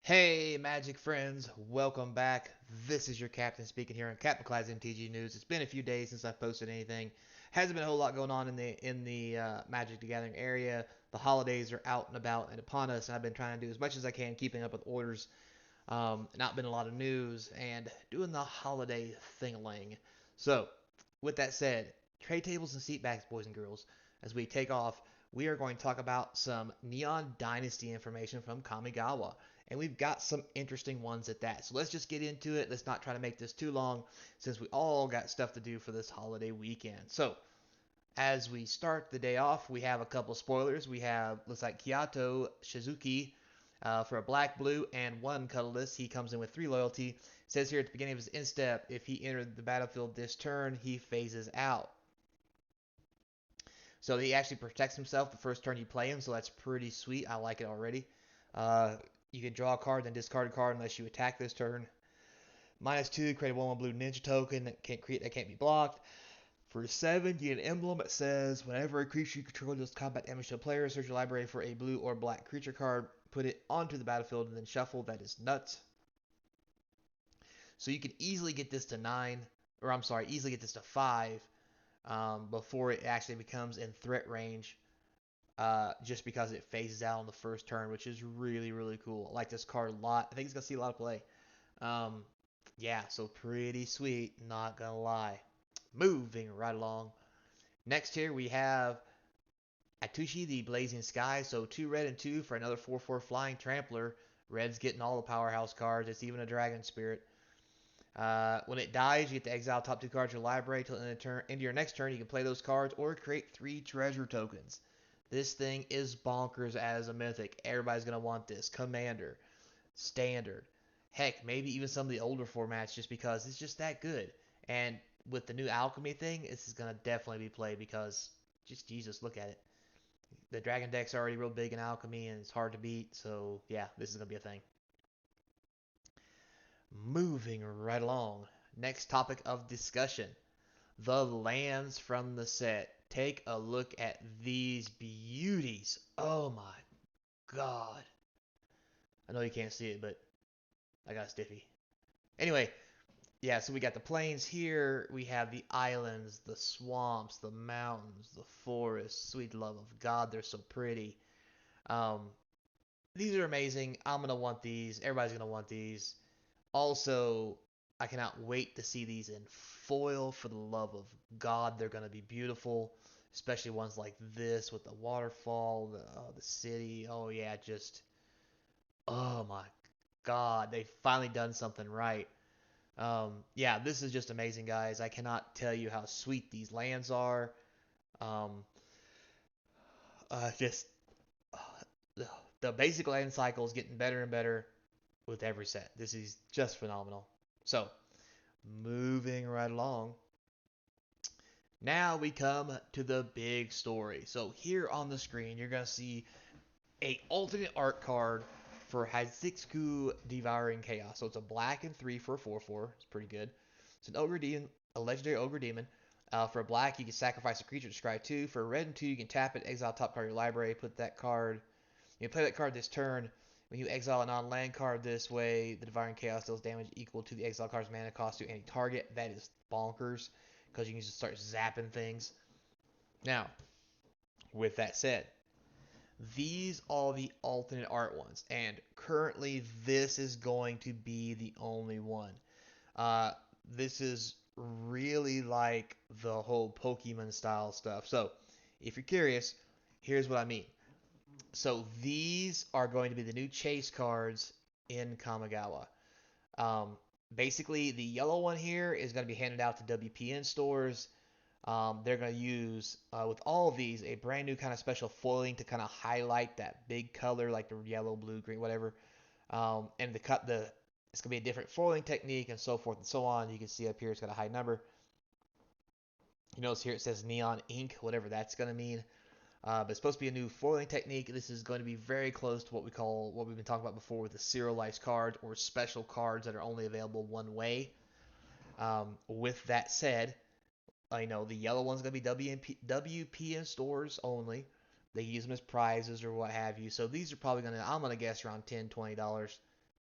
Hey, Magic friends, welcome back. This is your captain speaking here on Captain Clyde's MTG News. It's been a few days since I've posted anything. Hasn't been a whole lot going on in the Magic the Gathering area. The holidays are out and about and upon us, and I've been trying to do as much as I can, keeping up with orders. Not been a lot of news and doing the holiday thing-a-ling. So, with that said, trade tables and seat backs, boys and girls. As we take off, we are going to talk about some Neon Dynasty information from Kamigawa. And we've got some interesting ones at that. So let's just get into it. Let's not try to make this too long since we all got stuff to do for this holiday weekend. So, as we start the day off, we have a couple spoilers. We have, looks like Kyoto Shizuki for a black, blue, and one colorless. He comes in with 3 loyalty. It says here at the beginning of his instep, if he entered the battlefield this turn, he phases out. So he actually protects himself the first turn you play him, so that's pretty sweet. I like it already. Uh, you can draw a card, then discard a card unless you attack this turn. -2, create a 1/1 blue ninja token that can't be blocked. For 7, you get an emblem that says whenever a creature you control does combat damage to a player, search your library for a blue or black creature card, put it onto the battlefield, and then shuffle. That is nuts. So you can easily get this to 9, or I'm sorry, easily get this to 5 before it actually becomes in threat range. Just because it phases out on the first turn, which is really, really cool. I like this card a lot. I think it's going to see a lot of play. Um, yeah, so pretty sweet, not going to lie. Moving right along. Next here we have Atushi the Blazing Sky. So 2 red and 2 for another 4/4 Flying Trampler. Red's getting all the powerhouse cards. It's even a Dragon Spirit. When it dies, you get to exile top 2 cards of your library till into your next turn. You can play those cards or create 3 treasure tokens. This thing is bonkers as a mythic. Everybody's going to want this. Commander, Standard, heck, maybe even some of the older formats just because it's just that good. And with the new Alchemy thing, this is going to definitely be played because just Jesus, look at it. The Dragon deck's already real big in Alchemy and it's hard to beat, so yeah, this is going to be a thing. Moving right along. Next topic of discussion, the lands from the set. Take a look at these beauties. Oh my god. I know you can't see it, but I got a stiffy. Anyway, yeah, so we got the plains here. We have the islands, the swamps, the mountains, the forests. Sweet love of God, they're so pretty. Um, these are amazing. I'm gonna want these. Everybody's gonna want these. Also, I cannot wait to see these in foil. For the love of God, they're gonna be beautiful, especially ones like this with the waterfall, the city. Oh yeah, just oh my God, they've finally done something right. Yeah, this is just amazing, guys. I cannot tell you how sweet these lands are. Um, just the, the basic land cycle is getting better and better with every set. This is just phenomenal. So, moving right along. Now we come to the big story. So here on the screen, you're gonna see a alternate art card for Hazixku Devouring Chaos. So it's a black and 3 for a 4/4. It's pretty good. It's an ogre demon, a legendary ogre demon. For a black, you can sacrifice a creature to scry 2. For a red and 2, you can tap it, exile top card of your library, put that card. You can play that card this turn. When you exile a non-land card this way, the Devouring Chaos deals damage equal to the exile card's mana cost to any target. That is bonkers because you can just start zapping things. Now, with that said, these are the alternate art ones, and currently this is going to be the only one. Uh, this is really like the whole Pokemon style stuff. So, if you're curious, here's what I mean. So these are going to be the new chase cards in Kamigawa. Um, Basically, the yellow one here is going to be handed out to WPN stores. They're going to use, with all of these, a brand new kind of special foiling to kind of highlight that big color, like the yellow, blue, green, whatever. And it's going to be a different foiling technique and so forth and so on. You can see up here it's got a high number. You notice here it says neon ink, whatever that's going to mean. But it's supposed to be a new foiling technique. This is going to be very close to what we've been talking about before with the serialized cards or special cards that are only available one way. With that said, I know the yellow one's going to be WP in stores only. They use them as prizes or what have you. So these are probably I'm going to guess around $10, $20.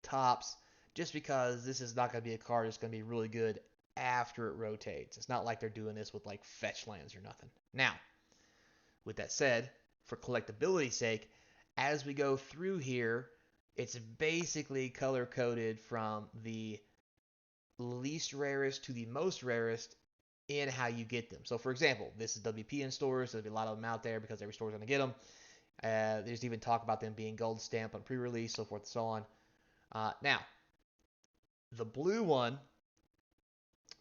tops, just because this is not going to be a card that's going to be really good after it rotates. It's not like they're doing this with like fetch lands or nothing. Now, with that said, for collectability's sake, as we go through here, it's basically color coded from the least rarest to the most rarest in how you get them. So, for example, this is WP in stores. There'll be a lot of them out there because every store's going to get them. There's even talk about them being gold stamp on pre-release, so forth and so on. Now, the blue one,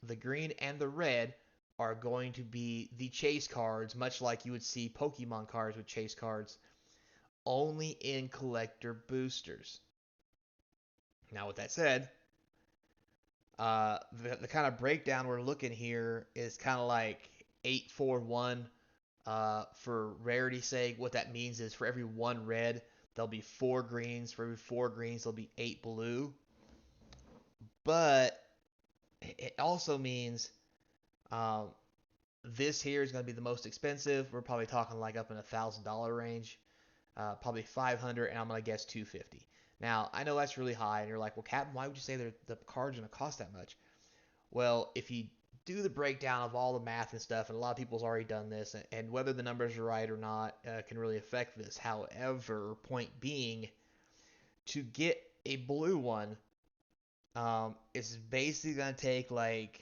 the green, and the red are going to be the chase cards, much like you would see Pokemon cards with chase cards, only in collector boosters. Now, with that said, the kind of breakdown we're looking here is kind of like 841 for rarity's sake. What that means is for every one red, there'll be 4 greens. For every 4 greens, there'll be 8 blue. But it also means this here is going to be the most expensive. We're probably talking like up in $1,000 range, probably 500, and I'm going to guess 250. Now, I know that's really high, and you're like, well, Captain, why would you say the card's going to cost that much? Well, if you do the breakdown of all the math and stuff, and a lot of people's already done this, and whether the numbers are right or not can really affect this. However, point being, to get a blue one, it's basically going to take like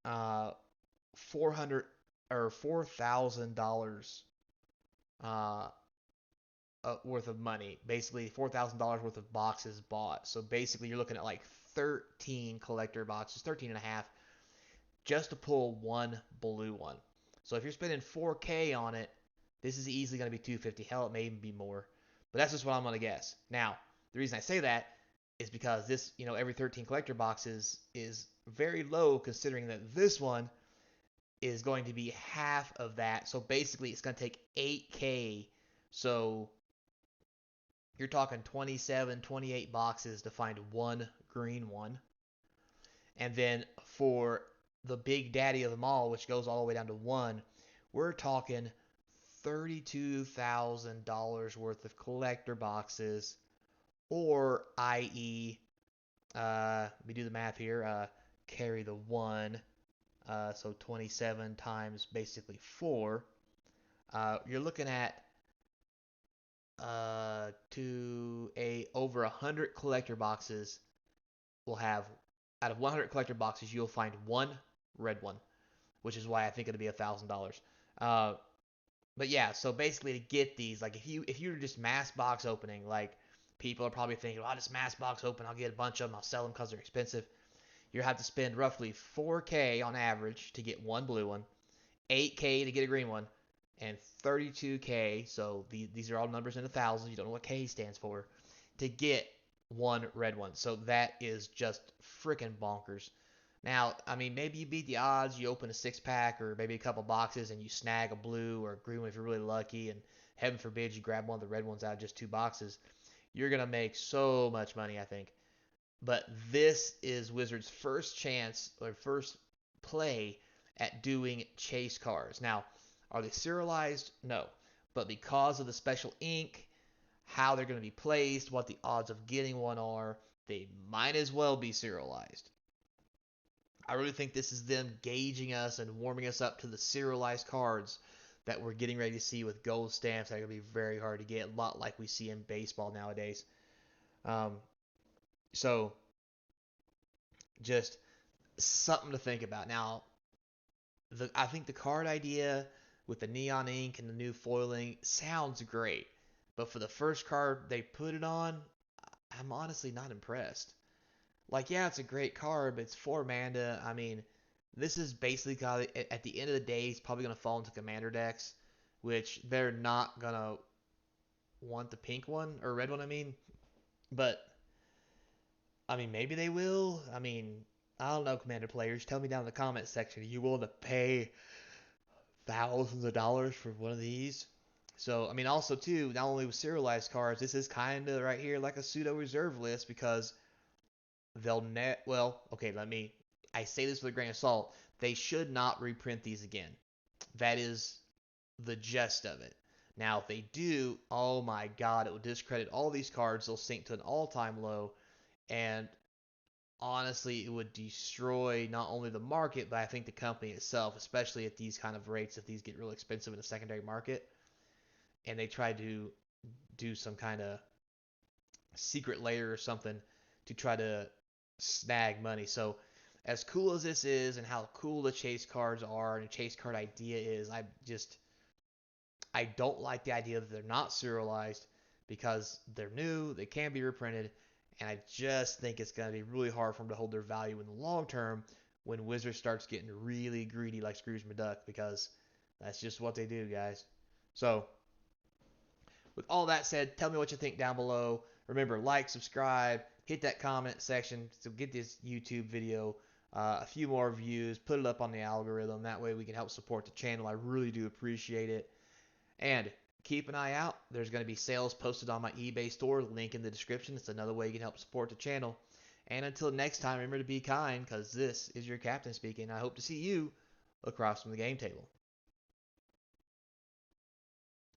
400 or $4,000 uh, worth of money. Basically, $4,000 worth of boxes bought. So basically, you're looking at like 13 collector boxes, 13 and a half, just to pull one blue one. So if you're spending 4K on it, this is easily going to be 250. Hell, it may even be more. But that's just what I'm going to guess. Now, the reason I say that is because this, every 13 collector boxes is very low considering that this one is going to be half of that. So basically, it's going to take 8K. So you're talking 27, 28 boxes to find one green one. And then for the big daddy of them all, which goes all the way down to 1, we're talking $32,000 worth of collector boxes, or i.e., we do the math here, carry the 1, so 27 times basically 4. You're looking at over 100 collector boxes will have, out of 100 collector boxes, you'll find one red one, which is why I think it'll be $1,000. But yeah, so basically to get these, like if you were just mass box opening, like people are probably thinking, well, I'll just mass box open, I'll get a bunch of them, I'll sell them because they're expensive. You have to spend roughly 4K on average to get one blue one, 8K to get a green one, and 32K, so these are all numbers in the thousands, you don't know what K stands for, to get one red one. So that is just freaking bonkers. Now, I mean, maybe you beat the odds, you open a 6-pack or maybe a couple boxes and you snag a blue or a green one if you're really lucky, and heaven forbid you grab one of the red ones out of just 2 boxes. You're going to make so much money, I think. But this is Wizards' first chance or first play at doing chase cards. Now, are they serialized? No. But because of the special ink, how they're going to be placed, what the odds of getting one are, they might as well be serialized. I really think this is them gauging us and warming us up to the serialized cards that we're getting ready to see with gold stamps that are going to be very hard to get, a lot like we see in baseball nowadays. So, just something to think about. Now, I think the card idea with the neon ink and the new foiling sounds great, but for the first card they put it on, I'm honestly not impressed. Like, yeah, it's a great card, but it's 4 mana. I mean, this is basically got, at the end of the day, it's probably going to fall into commander decks, which they're not going to want the pink one, or red one, I mean. But, I mean, maybe they will. I mean, I don't know, commander players. Tell me down in the comments section. Are you willing to pay thousands of dollars for one of these? So, I mean, also, too, not only with serialized cards, this is kind of right here like a pseudo reserve list because okay, I say this with a grain of salt. They should not reprint these again. That is the gist of it. Now, if they do, oh my God, it will discredit all these cards. They'll sink to an all-time low, and honestly, it would destroy not only the market, but I think the company itself, especially at these kind of rates, if these get real expensive in the secondary market, and they try to do some kind of secret layer or something to try to snag money. So, as cool as this is, and how cool the chase cards are, and the chase card idea is, I don't like the idea that they're not serialized because they're new, they can be reprinted, and I just think it's going to be really hard for them to hold their value in the long term when Wizards starts getting really greedy like Scrooge McDuck, because that's just what they do, guys. So, with all that said, tell me what you think down below. Remember, like, subscribe, hit that comment section to get this YouTube video a few more views, put it up on the algorithm. That way we can help support the channel. I really do appreciate it. And keep an eye out. There's going to be sales posted on my eBay store. Link in the description. It's another way you can help support the channel. And until next time, remember to be kind, because this is your captain speaking. I hope to see you across from the game table.